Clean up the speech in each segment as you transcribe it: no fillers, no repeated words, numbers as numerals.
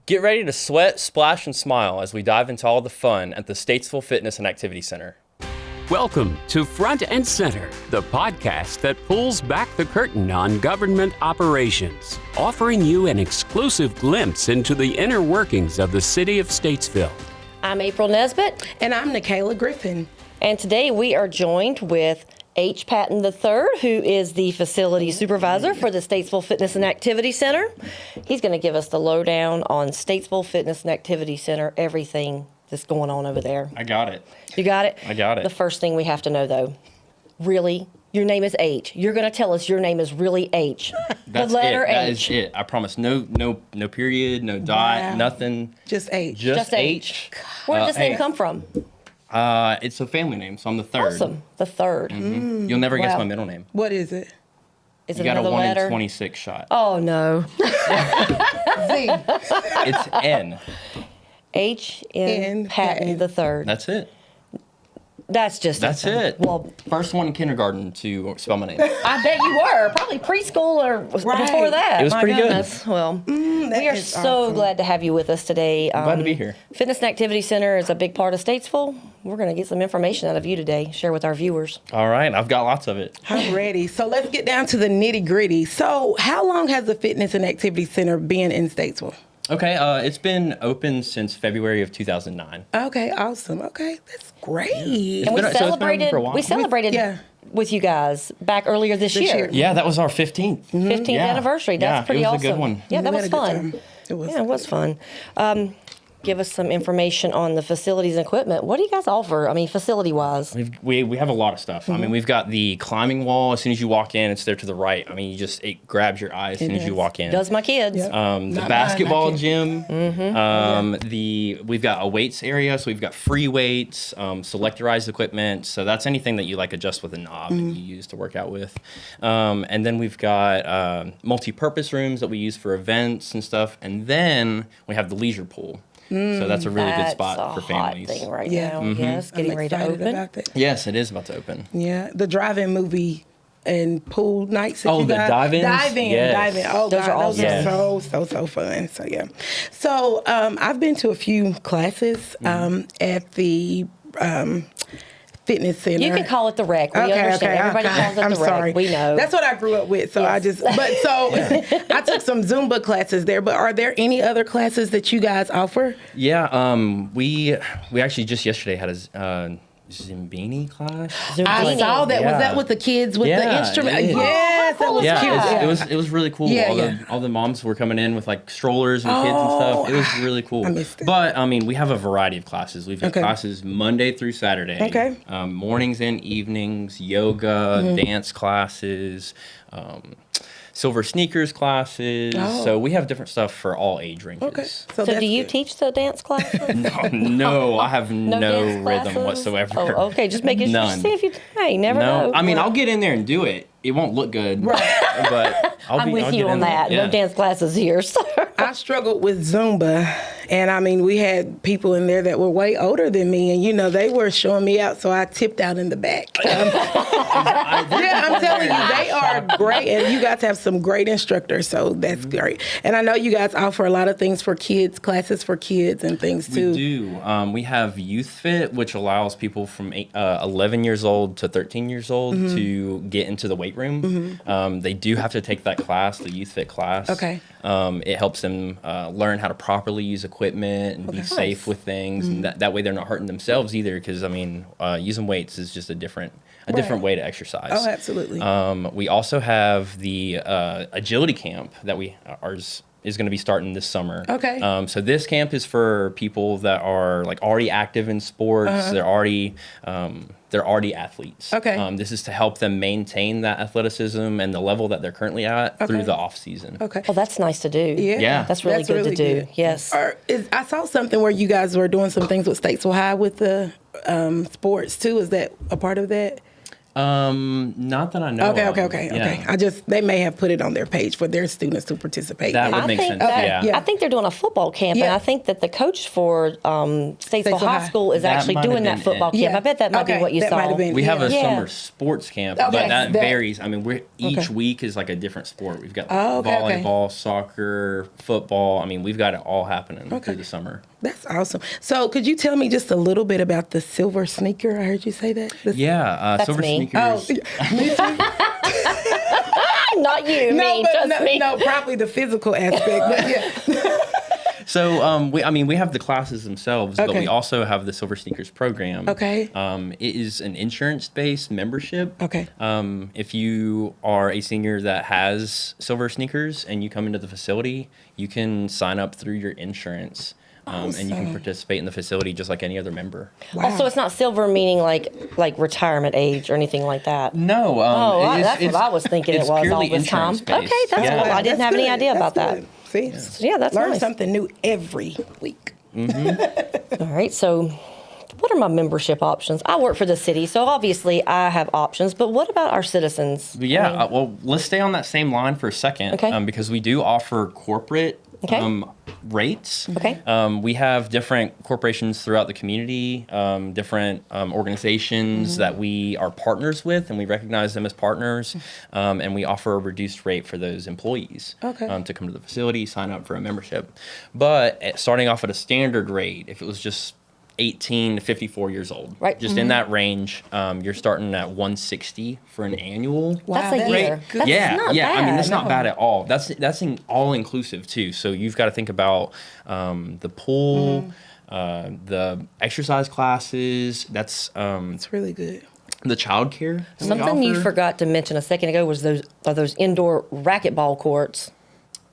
Get ready to sweat, splash, and smile as we dive into all the fun at the Statesville Fitness and Activity Center. Welcome to Front and Center, the podcast that pulls back the curtain on government operations, offering you an exclusive glimpse into the inner workings of the city of Statesville. I'm April Nesbitt. And I'm Nikayla Griffin. And today we are joined with H Patton III, who is the facility supervisor for the Statesville Fitness and Activity Center. He's going to give us the lowdown on Statesville Fitness and Activity Center, everything that's going on over there. I got it. You got it? I got it. The first thing we have to know, though, really, your name is H. You're going to tell us your name is really H. That's the letter it. That H. is it. I promise. No period, no dot, Wow. nothing. Just H. Just H. Where did this name come from? It's a family name, so I'm the third. Awesome. The third. Mm-hmm. You'll never guess Wow. my middle name. What is it? Is You it got a another 1 letter? in 26 shot. Oh, no. Z. It's N. H. N. N. Patton III. That's it. That's it. Well, First one in kindergarten to spell my name. I bet you were. Probably preschool or Right. before that. It was My pretty good. goodness. Well, that we are is so awesome. glad to have you with us today. Glad to be here. Fitness and Activity Center is a big part of Statesville. We're going to get some information out of you today, share with our viewers. All right. I've got lots of it. I'm ready. So let's get down to the nitty gritty. So how long has the Fitness and Activity Center been in Statesville? Okay. It's been open since February of 2009. Okay, awesome. Okay, that's great. And we been- so it's been open celebrated, for a while. we celebrated with you guys back earlier this year. Yeah, that was our 15th. 15th Yeah. anniversary. That's Yeah, pretty it was awesome. a good one. Yeah, that We was had a good fun. time. It was. Yeah, it was fun. Give us some information on the facilities and equipment. What do you guys offer? I mean, facility-wise. We have a lot of stuff. I mean, we've got the climbing wall. As soon as you walk in, it's there to the right. I mean, it grabs your eye as soon as you walk in. Does my kids. Yep. The Not mine, basketball my gym. We've got a weights area, so we've got free weights, selectorized equipment. So that's anything that you like adjust with a knob and you use to work out with. And then we've got multi-purpose rooms that we use for events and stuff. And then we have the leisure pool. So that's a really good spot for families. That's a hot thing right Yeah. now. Yes, getting I'm ready to excited open. about that. Yes, it is about to open. Yeah, the drive-in movie and pool nights. that Oh, you the got. dive-ins? Dive-in, Yes. dive-in. Oh, Those God, are those awesome. are so fun. So, yeah. So, I've been to a few classes at the fitness center. You can call it the rec. We understand. Everybody calls it I'm the rec. sorry. We know. That's what I grew up with. So I took some Zumba classes there. But are there any other classes that you guys offer? Yeah, we actually just yesterday had a Zimbini class. I saw that. Yeah. Was that with the kids with the Yeah, instrument? it is. Yes, that was Yeah, cute. it was really cool. Yeah, All the moms were coming in with like strollers and kids and stuff. It was really cool. I missed it. But I mean, we have a variety of classes. We've got Okay. classes Monday through Saturday. Okay. Mornings and evenings, yoga, dance classes, silver sneakers classes. Oh. So we have different stuff for all age ranges. Okay. So that's do you good. teach the dance classes? No, I have no dance rhythm classes? whatsoever. Oh, okay. Just making sure. None. See if you. Hey, never know. I mean, I'll get in there and do it. It won't look good, but I'll I'm with I'll you get on in there. that. Yeah. No dance classes here. So. I struggled with Zumba, and I mean, we had people in there that were way older than me, and they were showing me out, so I tipped out in the back. Yeah, I'm telling you, they are great, and you guys have some great instructors, so that's great. And I know you guys offer a lot of things for kids, classes for kids and things too. We do. We have YouthFit, which allows people from 11 years old to 13 years old to get into the weight room. They do have to take that class, the YouthFit class. Okay. It helps them learn how to properly use equipment and be safe with things. And that way they're not hurting themselves either, because, I mean, using weights is just a different way to exercise. Oh, absolutely. We also have the agility camp that ours is going to be starting this summer. Okay. So this camp is for people that are like already active in sports. They're already athletes. Okay. This is to help them maintain that athleticism and the level that they're currently at through the off season. Okay. Well, that's nice to do. Yeah. That's really good to do. good. Yes. I saw something where you guys were doing some things with Statesville High with the sports too. Is that a part of that? Not that I know of. Okay. They may have put it on their page for their students to participate. That would make sense. Yeah. I think they're doing a football camp, and I think that the coach for Statesville High School is actually doing that football camp. I bet that might be what you saw. We have a summer sports camp, but that varies. I mean, each week is like a different sport. We've got volleyball, soccer, football. I mean, we've got it all happening through the summer. That's awesome. So could you tell me just a little bit about the silver sneaker? I heard you say that. Silver sneakers. Oh, me too. Not you, me. No, probably the physical aspect. But yeah. So we have the classes themselves, but we also have the Silver Sneakers program. Okay. It is an insurance-based membership. Okay. If you are a senior that has Silver Sneakers and you come into the facility, you can sign up through your insurance. And you can participate in the facility just like any other member. Wow. Also, it's not silver meaning like retirement age or anything like that. No. That's what I was thinking it was all this time. Okay, that's cool. I didn't have any idea about that. See? So, that's Learn nice. something new every week. Mm-hmm. All right, so what are my membership options? I work for the city, so obviously I have options, but what about our citizens? Yeah, well, let's stay on that same line for a second. Okay. Because we do offer corporate rates. Okay. We have different corporations throughout the community, different organizations that we are partners with, and we recognize them as partners, and we offer a reduced rate for those employees to come to the facility, sign up for a membership. But starting off at a standard rate, if it was just 18 to 54 years old, right? Just in that range, you're starting at $160 for an annual. Wow, that's a year. That's not bad. I mean, that's not bad at all. That's all inclusive too. So you've got to think about the pool, the exercise classes. That's it's really good. The childcare. Something you forgot to mention a second ago was those indoor racquetball courts.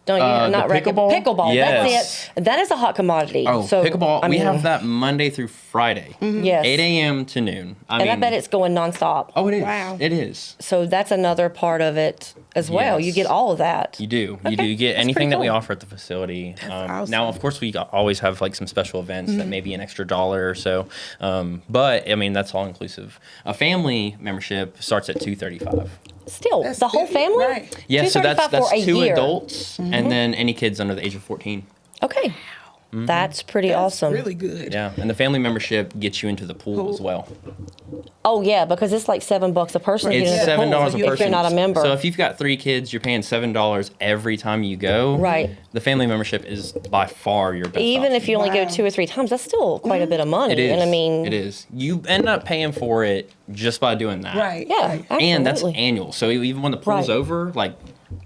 Don't you? Not pickleball? Pickleball. Yes. That's it. That is a hot commodity. Oh, so, pickleball. We have that Monday through Friday. Yes. 8 a.m. to noon. I bet it's going nonstop. Oh, it is. Wow. It is. So that's another part of it as well. Yes. You get all of that. You do. Okay. You get That's anything that we cool. offer at the facility. awesome. Now, of course, we always have like some special events that may be an extra $1 or so. But I mean, that's all inclusive. A family membership starts at $235. Still, That's the whole good. family? Right. Yeah, so that's $235 for a 2 year. adults and then any kids under the age of 14. Okay. That's pretty awesome. Really good. Yeah, and the family membership gets you into the pool as well. Oh, yeah, because it's like $7 a person. to It's get into the $7 pool a person. if you're not a member. So if you've got 3 kids, you're paying $7 every time you go. Right. The family membership is by far your best Even option. if you only go 2 or 3 times, that's still quite a bit of money. It is. And I mean, it is. You end up paying for it just by doing that. Right. yeah, absolutely. And that's annual. So even when the pool's Right. over, like,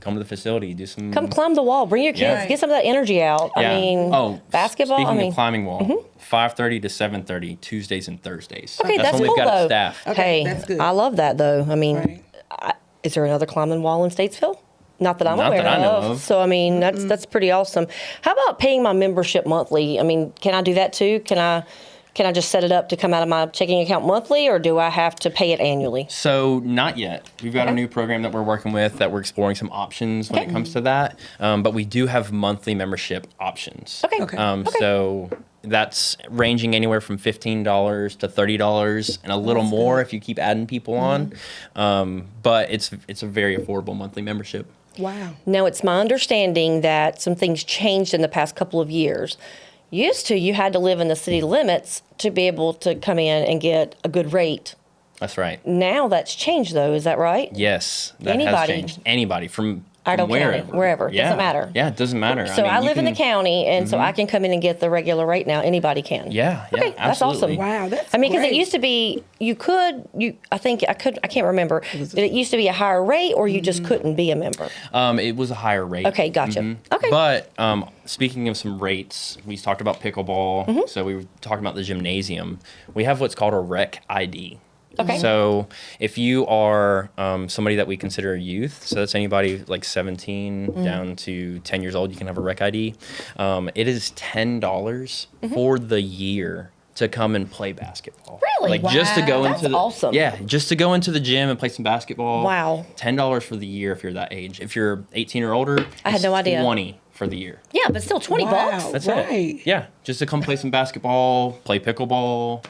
come to the facility, do some. Come climb the wall, bring your kids, Yeah. get some of that energy out. Yeah. I mean, basketball. Speaking I mean, of climbing wall, 5:30 to 7:30 Tuesdays and Thursdays. okay, that's when cool we've got though. it staffed. Hey, that's good. I love that though. I mean, Right. is there another climbing wall in Statesville? Not that I'm Not aware that I know of. of. So I mean, that's pretty awesome. How about paying my membership monthly? I mean, can I do that too? Can I just set it up to come out of my checking account monthly, or do I have to pay it annually? So not yet. We've got a new program that we're working with that we're exploring some options when it comes to that. But we do have monthly membership options. Okay. So that's ranging anywhere from $15 to $30 and a little more if you keep adding people on. But it's a very affordable monthly membership. Wow. Now, it's my understanding that some things changed in the past couple of years. Used to, you had to live in the city limits to be able to come in and get a good rate. That's right. Now that's changed, though. Is that right? Yes, that has Anybody. changed. Anybody from Iredell County, wherever. wherever. Yeah. Doesn't matter. Yeah, it doesn't matter. So mean, I you live in the can- county, and so I can come in and get the regular rate now. Anybody can. Yeah, yeah, Okay, that's awesome. absolutely. Wow, that's I mean, because it great. used to be I can't remember. Did it used to be a higher rate, or you just couldn't be a member? It was a higher rate. Okay, gotcha. Okay. But speaking of some rates, we talked about pickleball. Mm-hmm. So we were talking about the gymnasium. We have what's called a rec ID. Okay. So if you are somebody that we consider a youth, so that's anybody like 17 down to 10 years old, you can have a rec ID. It is $10 for the year to come and play basketball. Really? Like just to go That's into the awesome. Yeah, just to go into the gym and play some basketball. Wow. $10 for the year if you're that age. If you're 18 or older, I had it's no idea. 20 for the year. Yeah, but still $20. Wow. That's Right. it. Yeah, just to come play some basketball, play pickleball.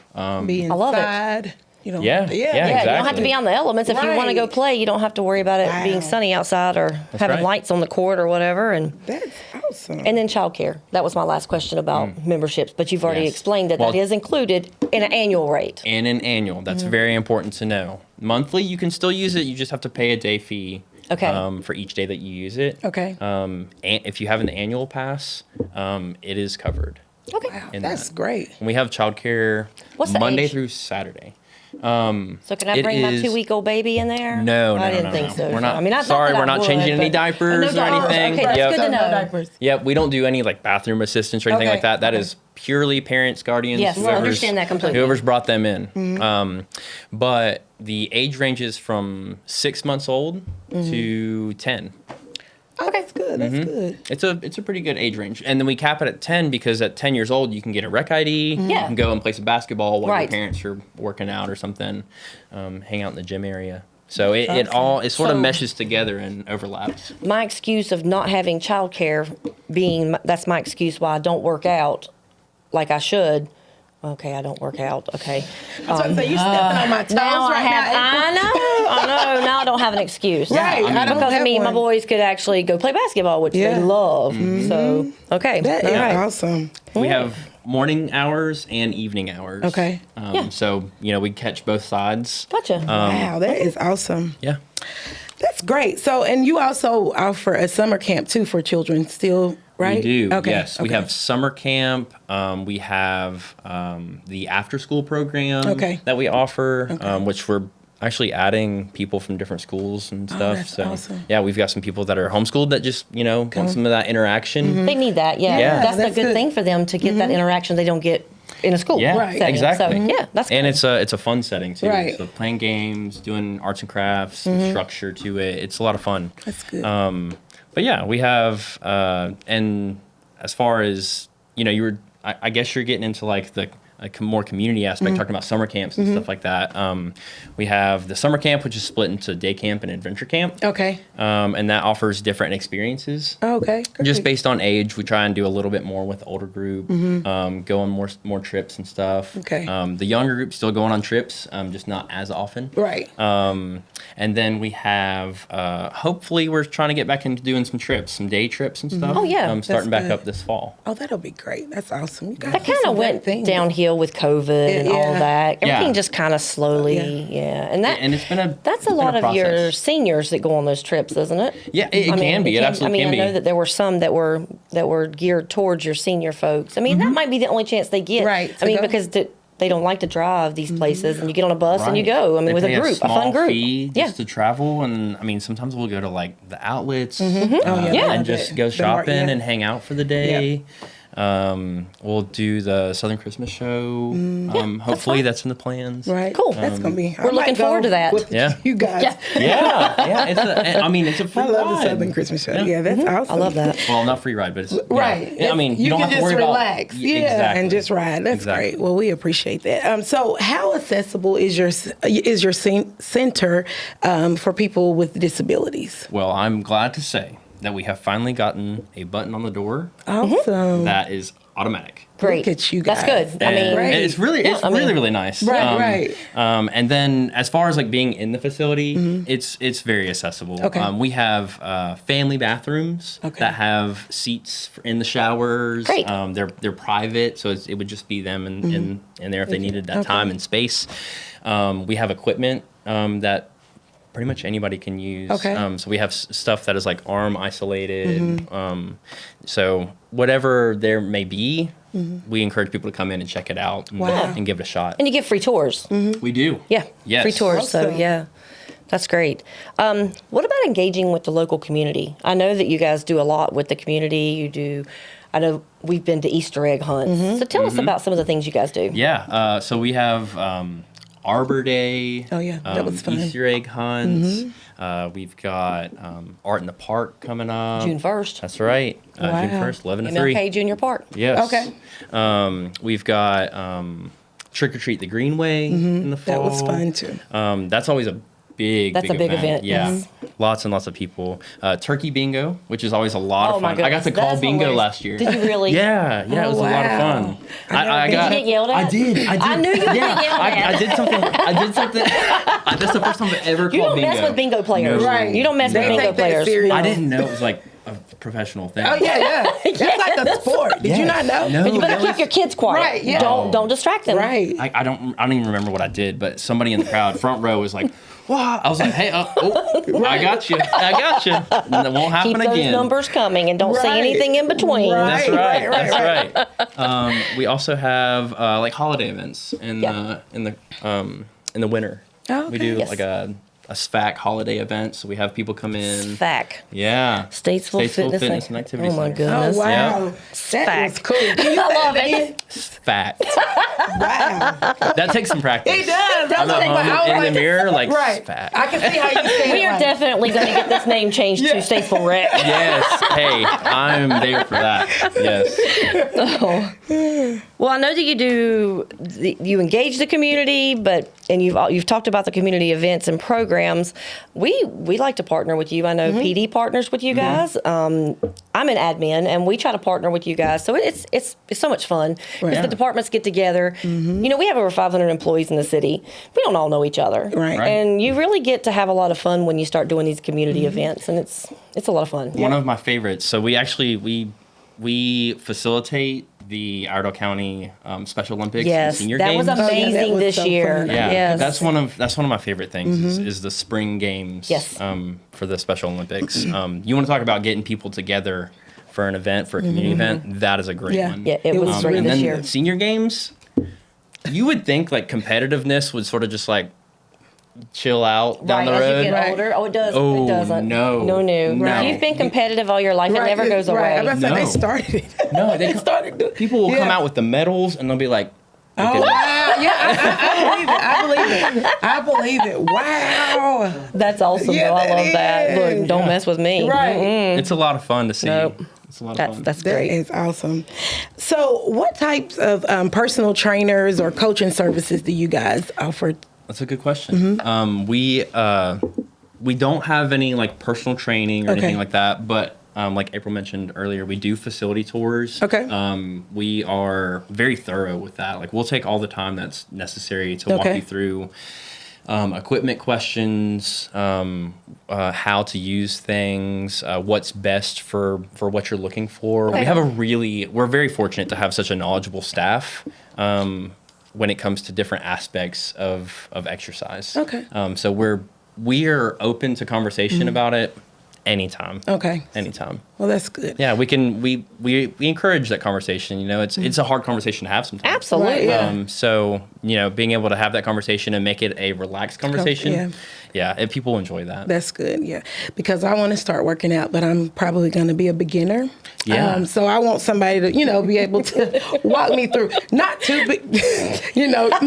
Be I love it. inside. You know, Yeah, Yeah, you don't have to exactly. be on the elements. If you want to go Right. play, you don't have to worry about it Wow. being sunny outside or having right. lights on the court or whatever. And That's awesome. then childcare. That was my last question about memberships, but you've already Yes. explained that Well- that is included in an annual rate. And an annual. That's Mm-hmm. very important to know. Monthly, you can still use it. You just have to pay a day fee. Okay. For each day that you use it. Okay. And if you have an annual pass, it is covered. Okay. Wow, in that's that. great. And we have childcare What's the Monday age? through Saturday. So can I It bring my is- 2-week-old baby in there? No, I no, didn't no, think no. so. We're not. I mean, not sorry, that I we're not would, changing any but- diapers No or diapers. anything. Okay, that's Yep. good to No know. diapers. Yep, we don't do any like bathroom assistance or anything Okay, like that. That okay. is purely parents, guardians. Yes, I whoever's- understand that completely. Whoever's brought them in. But the age ranges from 6 months old to 10. Oh, that's good. That's good. It's a pretty good age range, and then we cap it at 10 because at 10 years old you can get a rec ID. You Yeah. can go and play some basketball while Right. your parents are working out or something. Hang out in the gym area. So it sort So- of meshes together and overlaps. My excuse of not having childcare being that's my excuse why I don't work out like I should. Okay, I don't work out. Okay. I was about to say, you stepping on my toes Now I right have. now. I know. Now I don't have an excuse. Right, I don't Because have my one. boys could actually go play basketball, which Yeah. they love. So okay, That is all right. awesome. We have morning hours and evening hours. Okay. Yeah. So we catch both sides. Gotcha. Wow, that is awesome. Yeah. That's great. So, and you also offer a summer camp too for children still, right? We do. Okay. Yes, we have summer camp. We have the after school program Okay. that we offer, which we're actually adding people from different schools and stuff. that's so awesome. yeah, we've got some people that are homeschooled that just want some of that interaction. They need that. Yeah. Yeah. That's That's a good good. thing for them to get that interaction they don't get in a school. Yeah, Right. setting. exactly. So, yeah, that's And good. it's a fun setting too. Right. So playing games, doing arts and crafts, some structure to it. It's a lot of fun. That's good. But yeah, we have, and as far as, I guess you're getting into like the more community aspect, talking about summer camps and stuff like that. We have the summer camp, which is split into day camp and adventure camp. Okay. And that offers different experiences. Okay. Just great. based on age, we try and do a little bit more with the older group, go on more trips and stuff. Okay. The younger group still going on trips, just not as often. Right. And then we have, hopefully, we're trying to get back into doing some trips, some day trips and stuff. Oh, yeah. Starting back good. up this fall. Oh, that'll be great. That's awesome. You guys That do kind some of great went things. downhill with COVID and all Yeah. that. Everything Yeah. just kind of slowly, and that And it's been a that's a it's been lot of your process. seniors that go on those trips, isn't it? Yeah, it can be. It absolutely can be. I know that there were some that were geared towards your senior folks. I mean, that might be the only chance they get. Right, I to mean, go. because they don't like to drive these places, and you get on a bus and you go. I mean, They with pay a group, a small fun group. fee Yeah. just to travel, and I mean, sometimes we'll go to like the outlets, Oh, yeah. Yeah. and just go The mar- shopping yeah. and hang out for the day. We'll do the Southern Christmas show. Hopefully, that's in the plans. Right. Cool. That's gonna be. We're looking forward to that. Yeah. You guys. Yeah. Yeah. It's a free I love ride. the Southern Christmas show. Yeah, that's awesome. I love that. Well, not free ride, but it's Right. Yeah. I mean, you don't can have to just worry relax. about Yeah, exactly. and just ride. That's Exactly. great. Well, we appreciate that. So, how accessible is your center for people with disabilities? Well, I'm glad to say that we have finally gotten a button on the door Awesome. that is automatic. Great. Look at you That's guys. good. I mean, And Right. it's really, Yeah, I mean- really nice. Right, And then as far as like being in the facility, it's very accessible. Okay. We have family bathrooms Okay. that have seats in the showers. Great. They're private, so it would just be them in there if they needed that Okay. time and space. We have equipment that pretty much anybody can use. Okay. So we have stuff that is like arm isolated. So whatever there may be, we encourage people to come in and check it out and, Wow. and give it a shot. and you give free tours. We do. Yeah. Yes. Free tours. So, Awesome. yeah. That's great. What about engaging with the local community? I know that you guys do a lot with the community. I know we've been to Easter egg hunts. So tell us about some of the things you guys do. Yeah. So we have Arbor Day. Oh, yeah. That was fun. Easter egg hunts. We've got Art in the Park coming up. June 1st. That's right. June Wow. 1st, 11 to 3. MLK Junior Park. Yes. Okay. We've got Trick or Treat the Greenway in the fall. That was fun too. That's always a big event, Yeah. yes. Lots and lots of people. Turkey bingo, which is always a lot Oh of my fun. I got goodness, to call that's bingo hilarious. last year. Did you really? Yeah, it was a lot of wow. fun. I Did you get yelled at? I did. I knew you would get yelled at. I did something. That's the first time I've ever You called don't mess with bingo players. No. Right. You don't mess with They bingo take that players. serious. I didn't know it was like a professional thing. Oh yeah. That's like a sport. Did you not know? No. But you better that keep was- your kids quiet. Right, yeah. Don't distract them. Right. I don't even remember what I did, but somebody in the crowd, front row, was like, "Wow!" I was like, "Hey, I got you. And it won't happen Keep those again." Numbers. numbers coming and don't say Right. anything in between. Right. That's right. That's right. We also have like holiday events in the winter. Oh, We okay. do Yes. like a SFAC holiday event, so we have people come in. Fact. Yeah. Statesville Fitness and Activity Oh my Center. goodness. Oh wow. Yeah. That was Fact. cool. Can you I love say that it. SFAC. again? Wow. That takes some practice. It does. I'm at home in the mirror, like right. SFAC. I can see how you say We it. are like, definitely going to get this name changed to Statesville Rec. Yes. Hey, I'm there for that. Yes. Well, I know that you engage the community, and you've talked about the community events and programs. We like to partner with you. I know PD partners with you guys. I'm an admin, and we try to partner with you guys. So it's so much fun because Yeah. the departments get together. You know, we have over 500 employees in the city. We don't all know each other, Right. And you really get to have a lot of fun when you start doing these community events, and it's a lot of fun. One of my favorites. So we actually we facilitate the Iredell County Special Olympics and Yes, Senior that Games. was amazing that was this so year. fun. Yeah, Yes. that's one of my favorite things is the spring games. Yes. For the Special Olympics. You want to talk about getting people together for an event, for a community event? That is a great Yeah. one. Yeah, it was great and this then year. Senior Games. You would think like competitiveness would sort of just like chill out down the as road. you get Right. older. Oh, it does. Oh, It doesn't. no. No. No. You've been competitive all your life. It never goes away. Right. I'm about to say No. they started it. No, they started. People will come Yeah. out with the medals and they'll be like, Oh wow! Yeah, I believe it. Wow. That's awesome. Yeah, though. I that love that. is. Look, don't mess with me. Right. it's a lot of fun to see. Nope. It's a lot of fun. That's That great. is awesome. So, what types of personal trainers or coaching services do you guys offer? That's a good question. We don't have any like personal training or Okay. anything like that, but like April mentioned earlier, we do facility tours. Okay. We are very thorough with that. Like we'll take all the time that's necessary to walk Okay. you through equipment questions, how to use things, what's best for what you're looking for. Okay. We're very fortunate to have such a knowledgeable staff. When it comes to different aspects of exercise. Okay. So we're open to conversation about it anytime. Okay. Anytime. Well, that's good. Yeah, we encourage that conversation. You know, it's a hard conversation to have sometimes. Absolutely. Right, yeah. So, you know, being able to have that conversation and make it a relaxed conversation. yeah. And people enjoy that. That's good, yeah. Because I want to start working out, but I'm probably going to be a beginner. Yeah. So I want somebody to, be able to walk me through. Not too big,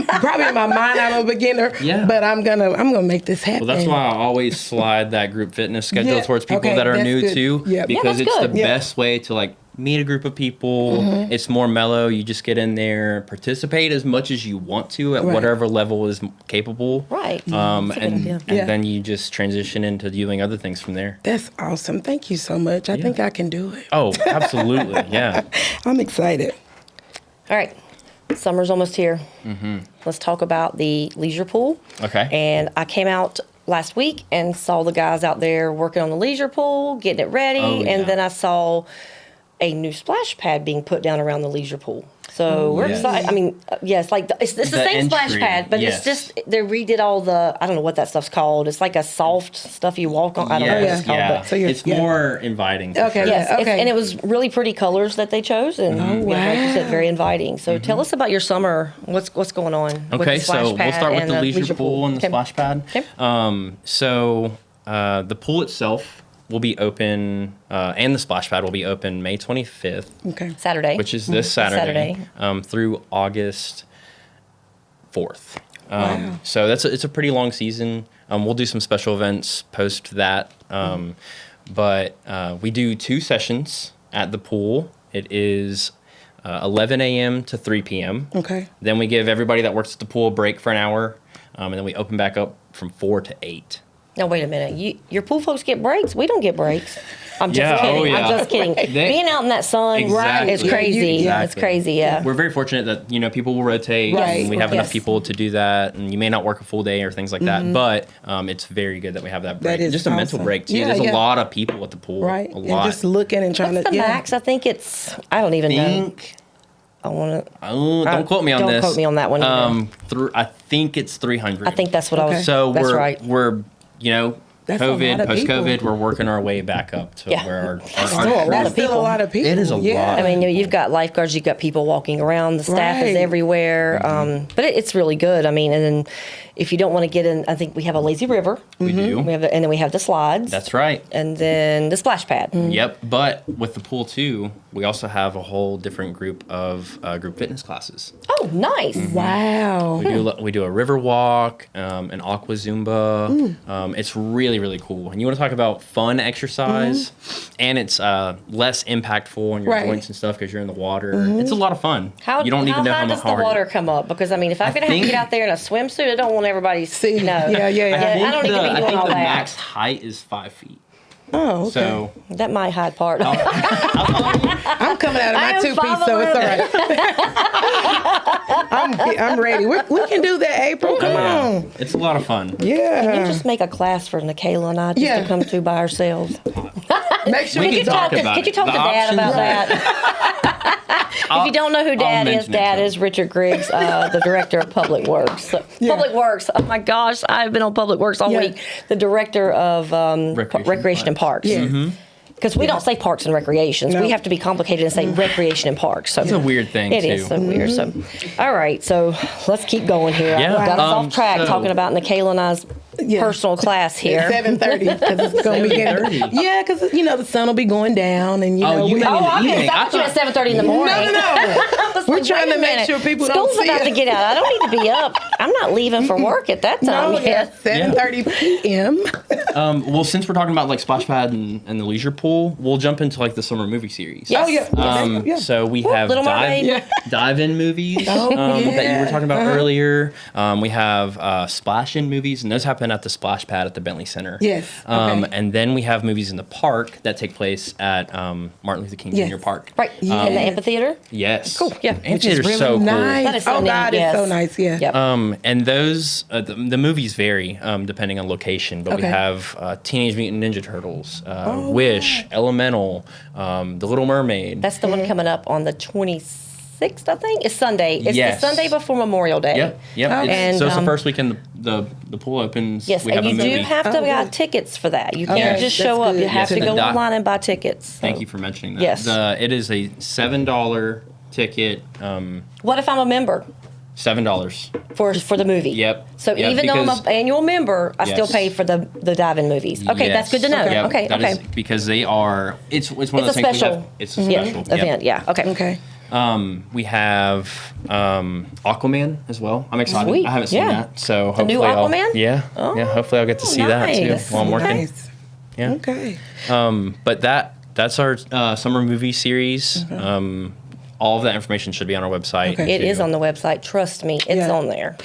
probably in my mind I'm a beginner. Yeah. But I'm gonna make this happen. Well, that's why I always slide that group fitness schedule Yeah, towards people okay, that are that's new good. too. Yep. Yeah, Because that's it's good. the Yeah. best way to like meet a group of people. It's more mellow. You just get in there, participate as much as you want to at Right. whatever level is capable. Right. And That's a good idea. Yeah. then you just transition into doing other things from there. That's awesome. Thank you so much. I think I can do it. Oh, absolutely. Yeah. I'm excited. All right. Summer's almost here. Let's talk about the leisure pool. Okay. And I came out last week and saw the guys out there working on the leisure pool, getting it ready. Oh, yeah. And then I saw a new splash pad being put down around the leisure pool. So we're yes. excited. I mean, yes, like it's the The same splash entry, pad, but yes. it's just they redid all the I don't know what that stuff's called. It's like a soft stuff you walk on. I don't know what it's called, yeah. but So you're- It's yeah. more inviting. For Okay. sure. yes, Okay. and it was really pretty colors that they chose, and like you said, very inviting. So tell us about your summer. What's going on? with Okay, the splash so we'll pad start with and the leisure pool and the Okay. splash pad. Okay. The pool itself will be open, and the splash pad will be open May 25th, Okay. Saturday, which is this Saturday, through August 4th. Wow. So it's a pretty long season. We'll do some special events post that, but we do 2 sessions at the pool. It is 11 a.m. to 3 p.m. Okay. Then we give everybody that works at the pool a break for an hour, and then we open back up from 4 to 8. No, wait a minute. Your pool folks get breaks. We don't get breaks. I'm just Yeah, kidding. oh, yeah. I'm just kidding. Being out in that sun Exactly. is crazy. Exactly. It's crazy, yeah. We're very fortunate that, people will rotate. Right. And we have enough Yes. people to do that. And you may not work a full day or things like that. But it's very good that we have that break. is Just a mental awesome. break, too. Yeah, There's a yeah. lot of people at the pool. Right. A And lot. just looking and trying What's to. the max? I think it's, I don't even know. I want to. Don't quote me on don't this. quote me on that one either. I think it's 300. I think that's what I was. So that's we're right. That's a lot COVID, of post-COVID, people. we're working our way back up to Yeah. where Still a lot of Still people. a lot of people. It is a lot. I mean, you've got lifeguards, you've got people walking around, the staff is Right. everywhere. But it's really good. I mean, and then if you don't want to get in, I think we have a lazy river. We do. We have, and then we have the slides. That's right. And then the splash pad. Yep. But with the pool too, we also have a whole different group of group fitness classes. Oh, nice. Wow. We do a river walk, an Aqua Zumba. It's really, really cool. And you want to talk about fun exercise, and it's less impactful on your Right. joints and stuff because you're in the water. It's a lot of fun. How, you don't even know high how does the hard. water come up? Because, I mean, if I'm going to have to think- get out there in a swimsuit, I don't want everybody to see. No. Yeah. I don't need to be I doing think all the that. max height is 5 feet. Oh, okay. So That might hide part. I'm coming out of I my am 2-piece, so it's all right. I'm ready. We can do that, April. Come on. it's a lot of fun. Yeah. You just make a class for Nikayla and I just Yeah. to come to by ourselves. Make sure We we can can talk Could about you it. talk to The Dad about options- that? If you don't know who Dad is, mention it Dad to him. is Richard Griggs, the Director of Public Works. So, Public Works, oh my gosh, I've been on Public Works all Yeah. week. The Director of Recreation and Parks. Yeah. Because we don't say parks and recreations. No. We have to be complicated and say recreation and parks. So It's a weird thing, It too. is so weird. So, all right. So let's keep going here. Yeah. I got us off track So- talking about Nikayla and I's personal class here. 7:30 because it's going to be getting. 7:30. Yeah, because the sun will be going down, and you meant Oh, I'm evening. I thought you at 7:30 in the morning. No. We're trying to make sure people don't School's see about us. to get out. I don't need to be up. I'm not leaving for work at that time No, yet. 7:30 p.m. Well, since we're talking about like splash pad and the leisure pool, we'll jump into like the summer movie series. Yes. Oh yeah. Yeah. So we have Little Mermaid. dive-in movies that you were talking about earlier. We have splash-in movies, and those happen at the splash pad at the Bentley Center. Yes, okay. And then we have movies in the park that take place at Martin Luther King Yes. Jr. Park. Right. In the amphitheater. Yes. Cool, yeah. Amphitheater's Really so nice. That is so Oh neat, God, yes. it's so nice. Yeah. Yep. cool. And those the movies vary depending on location, but we Okay. have Teenage Mutant Ninja Turtles, Wish, Elemental, The Little Mermaid. That's the one coming up on the 26th, I think. It's Sunday. It's Yes. the Sunday before Memorial Day. Yep. And, So it's the first weekend the pool opens. Yes, we have and you a movie. do have to Oh, buy good. tickets for that. You can't Yes. just That's show up. good. You have Yes, to go the doc- online and buy tickets. Thank So- you for mentioning that. Yes. It is a $7 ticket. What if I'm a member $7. for the movie? Yep. So Yep, even though I'm because- an annual member, I still Yes. pay for the dive-in movies. Okay, that's good to know. Yep, Okay, that okay. is because they are. It's one of It's those a things we special have. It's a special Yep. event. Yeah. Okay. Okay. We have Aquaman as well. I'm excited. Sweet, I haven't seen yeah. that, so The new hopefully I'll. Aquaman? Yeah. Oh, yeah. Hopefully I'll get to see that too nice. while I'm working. Nice. Yeah. Okay. But that's our summer movie series. All of that information should be on our website. Okay. It too. is on the website. Trust me, it's Yeah. on there.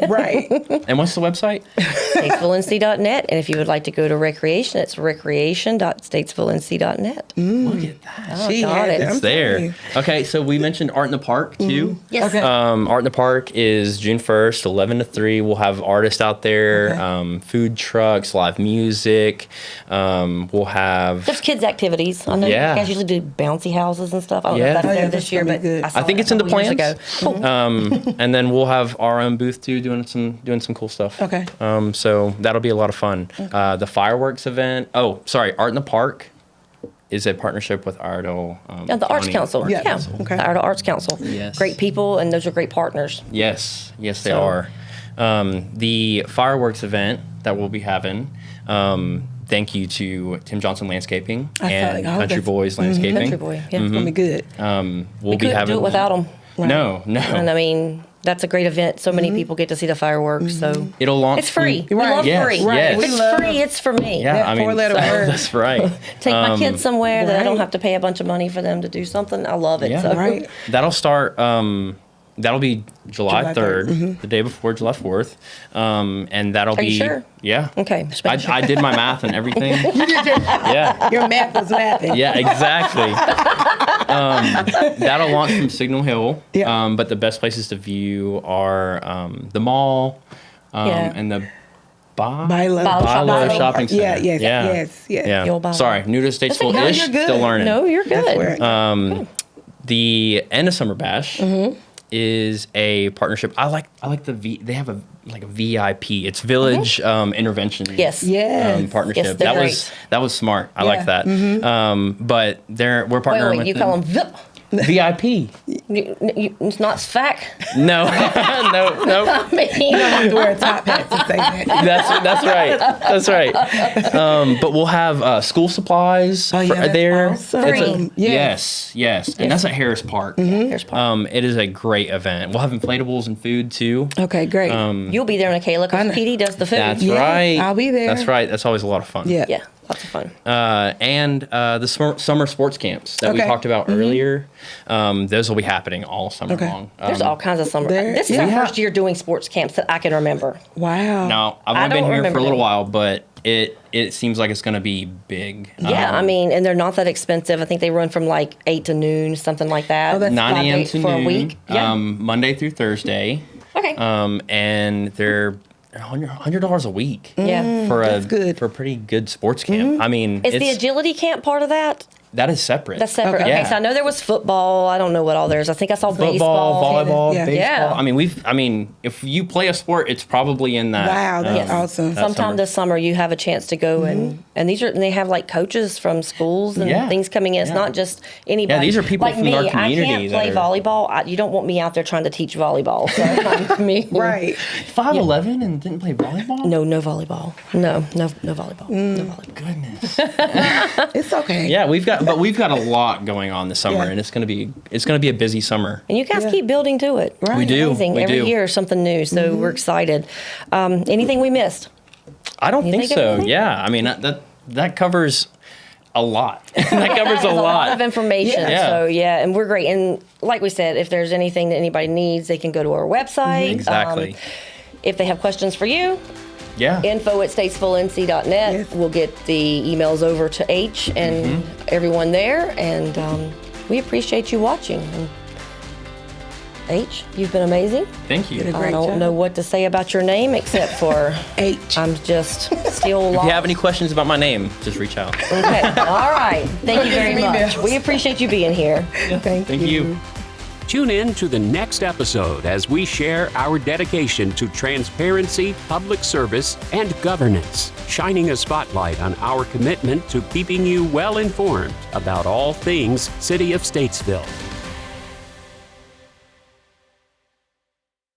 Right. And what's the website? Statesvillenc.net. And if you would like to go to recreation, it's recreation.statesvillenc.net. Look at that. She got has it. I'm It's there. telling you. Okay, so we mentioned Art in the Park too. Yes. Okay. Art in the Park is June 1st, 11 to 3. We'll have artists out there, Okay. food trucks, live music. We'll have. Just kids' activities. I know Yeah. you guys usually do bouncy houses and stuff. I don't know Yeah. if that's Oh, there yeah, this that's year, gonna but be good. saw I think it it's in the a couple years plans. ago. Cool. And then we'll have our own booth too, doing some cool stuff. Okay. So that'll be a lot of fun. The fireworks event. Oh, sorry, Art in the Park is a partnership with Iredell. Yeah, the Arts County Council. Arts Yeah. Council. Okay. The Iredell Arts Council. Yes. Great people, and those are great partners. Yes, they So- are. The fireworks event that we'll be having. Thank you to Tim Johnson Landscaping I saw and it. Oh, Country that's- Boys Landscaping. Country Boy. Yeah. It's gonna be good. We'll We be couldn't having do it without them. No, And no. I mean, that's a great event. So many people get to see the fireworks. So It'll launch. it's free. We Right. love Yes, free. yes. If We it's love- free, it's for me. Yeah, That I mean, four-letter word. that's right. Take my kids somewhere that I don't right. have to pay a bunch of money for them to do something. I love it. Yeah. So. Right. That'll start That'll be July July 3rd. 3rd, the day before July 4th. And that'll Are be. you sure? Yeah. Okay. I did my math and everything. Yeah. Your math was mathing. Yeah, exactly. That'll launch from Signal Hill. Yeah. But the best places to view are the mall and the Bilo shopping center. Yes. Yeah. The old Bilo. Sorry, new to Statesville No, ish. you're good. Still learning. No, you're That's good. where The end of summer bash is a partnership. I like they have a VIP. It's village intervention. Yes. Yes. Partnership. Yes, they're that was smart. I like that. But we're partnering Wait, with you them. call them VIP? VIP. It's not SFAC? No. no. I mean, you don't have to wear a top hat to say that. That's right. But we'll have school supplies that's there. awesome. Free. Yes. And that's at Harris Park. Here's part. It is a great event. We'll have inflatables and food too. Okay, great. You'll be there, Michaela, because PD does the food. That's Yes, right. I'll be there. That's right. That's always a lot of fun. Yeah. Yeah, lots of fun. And the summer sports camps that we Okay. talked about earlier. Those will be happening all summer Okay. long. There's all kinds of summer. This is our first year doing sports camps that I can remember. Wow. Now, I've I only been don't here for remember a little them. while, but it seems like it's going to be big. Yeah, I mean, and they're not that expensive. I think they run from like 8 to noon, something like that. Oh, that's 9 5 a.m. days to for noon. a week. Yeah. Monday through Thursday. Okay. And they're $100 a week. Yeah. For that's good. for a pretty good sports camp. I mean, Is the agility camp part of that? that is separate. That's separate. Okay. Okay, Yeah. so I know there was football. I don't know what all there is. I think I saw baseball. volleyball, Yeah. baseball. Yeah. I mean, if you play a sport, it's probably in that. Wow, that's Yes. awesome. That Sometime summer. this summer, you have a chance to go and they have like coaches from schools and Yeah. things coming in. It's Yeah. not just anybody. Yeah, these are people like from me. our community I can't play that are- volleyball. You don't want me out there trying to teach volleyball. So me. Right. 5'11" and didn't play volleyball. No volleyball. No volleyball. No volleyball. Goodness. It's okay. Yeah, we've got a lot going on this summer, Yeah. and it's gonna be a busy summer. And you guys Yeah. keep building to it. Right. We It's do. Amazing. We Every do. year something new. So we're excited. Anything we missed? I don't You think think of so. anything? Yeah, I mean that covers a lot. That covers a There's lot. lot of information. Yeah. So yeah, and we're great. And like we said, if there's anything that anybody needs, they can go to our website. Exactly. If they have questions for you, Yeah. info@statesvillenc.net. Yes. We'll get the emails over to H and everyone there. And we appreciate you watching. And H, you've been amazing. Thank you. Did a I great don't job. know what to say about your name except for H. I'm just still If lost. you have any questions about my name, just reach out. Okay. All right. Thank you very Send me much. emails. We appreciate you being here. Thank you. Tune in to the next episode as we share our dedication to transparency, public service, and governance, shining a spotlight on our commitment to keeping you well informed about all things City of Statesville.